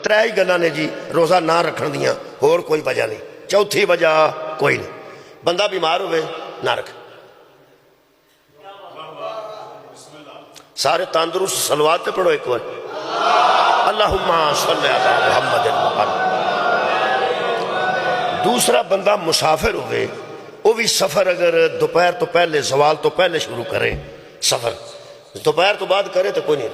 ترے ہی گلاں نے جی روزہ نہ رکھن دیاں، اور کوئی وجہ نہیں۔ چوتھی وجہ کوئی نہیں، بندہ بیمار ہوئے نہ رکھے۔ سارے تندرست صلوات تے پڑھو ایک بار، اللہم صلی علی محمد محمد۔ دوسرا بندہ مسافر ہوئے، وہ بھی سفر اگر دوپہر تو پہلے زوال تو پہلے شروع کرے، سفر دوپہر تو بعد کرے تو کوئی نہیں،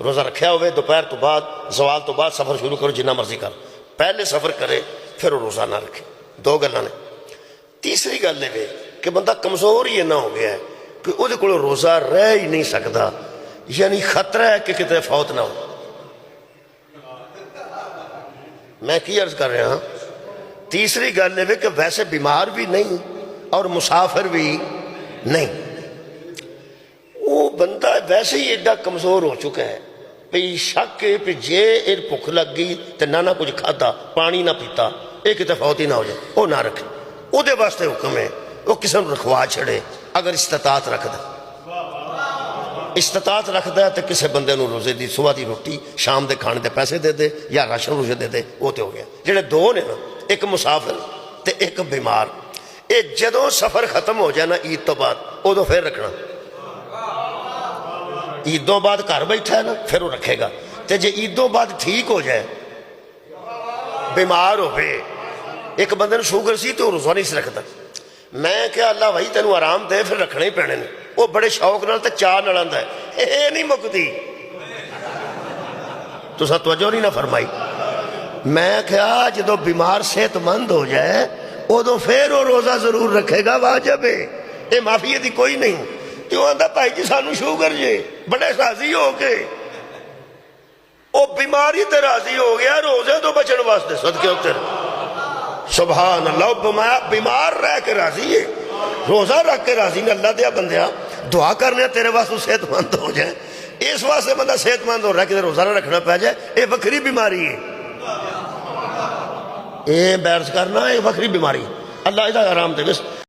روزہ رکھیا ہوئے دوپہر تو بعد زوال تو بعد سفر شروع کرو جنہ مرضی کر، پہلے سفر کرے پھر وہ روزہ نہ رکھے۔ دو گلاں نے۔ تیسری گل ہے کہ بندہ کمزور ہی نہ ہو گیا ہے کہ وہ کو روزہ رہ ہی نہیں سکتا، یعنی خطرہ ہے کہ کتنے فوت نہ ہو۔ میں کی عرض کر رہا ہوں، تیسری گل ہے کہ ویسے بیمار بھی نہیں اور مسافر بھی نہیں، وہ بندہ ویسے ہی ایڈا کمزور ہو چکا ہے پی شک ہے پی جے ایر بھوک لگ گئی تو نہ کچھ کھاتا پانی نہ پیتا، ایک تے فوت ہی نہ ہو جائے، وہ نہ رکھے۔ وہ دے واسطے حکم ہے وہ کسی نے رکھوا چھڑے اگر استطاعت رکھ دے، استطاعت رکھ دے تو کسی بندے نو روزے دی صبح دی روٹی شام دے کھانے دے پیسے دے دے یا راشن روزے دے دے، وہ تے ہو گیا۔ جڑے دو نے نا، ایک مسافر تے ایک بیمار، اے جدوں سفر ختم ہو جائے نا عید تو بعد ادو پھر رکھنا، عیدوں بعد گھر بیٹھا ہے نا پھر وہ رکھے گا۔ تے جے عیدوں بعد ٹھیک ہو جائے، بیمار ہوئے، ایک بندے نے شوگر سی تو روزہ نہیں سے رکھتا، میں کیا اللہ بھائی تینوں آرام دے پھر رکھنے ہی پینے نے، وہ بڑے شوق نال تے چاہ نال آندا ہے، اے نہیں مکتی، تو سا توجہ نہیں نہ فرمائی۔ میں کیا جدو بیمار صحت مند ہو جائے ادو پھر وہ روزہ ضرور رکھے گا، واجب ہے، یہ معافی دی کوئی نہیں۔ تو آندا بھائی جی سانو شوگر جے، بڑے راضی ہو کے وہ بیماری تے راضی ہو گیا روزے تو بچن واسطے، صدقے اتر سبحان اللہ، بیمار رہ کے راضی ہے، روزہ رکھ کے راضی نے۔ اللہ دیا بندیا دعا کرنے تیرے واسطے صحت مند ہو جائے، اس واسطے بندہ صحت مند ہو رہا ہے کہ روزہ نہ رکھنا پہ جائے، یہ وکری بیماری ہے، یہ بیرس کرنا یہ وکری بیماری، اللہ ادھا آرام دے۔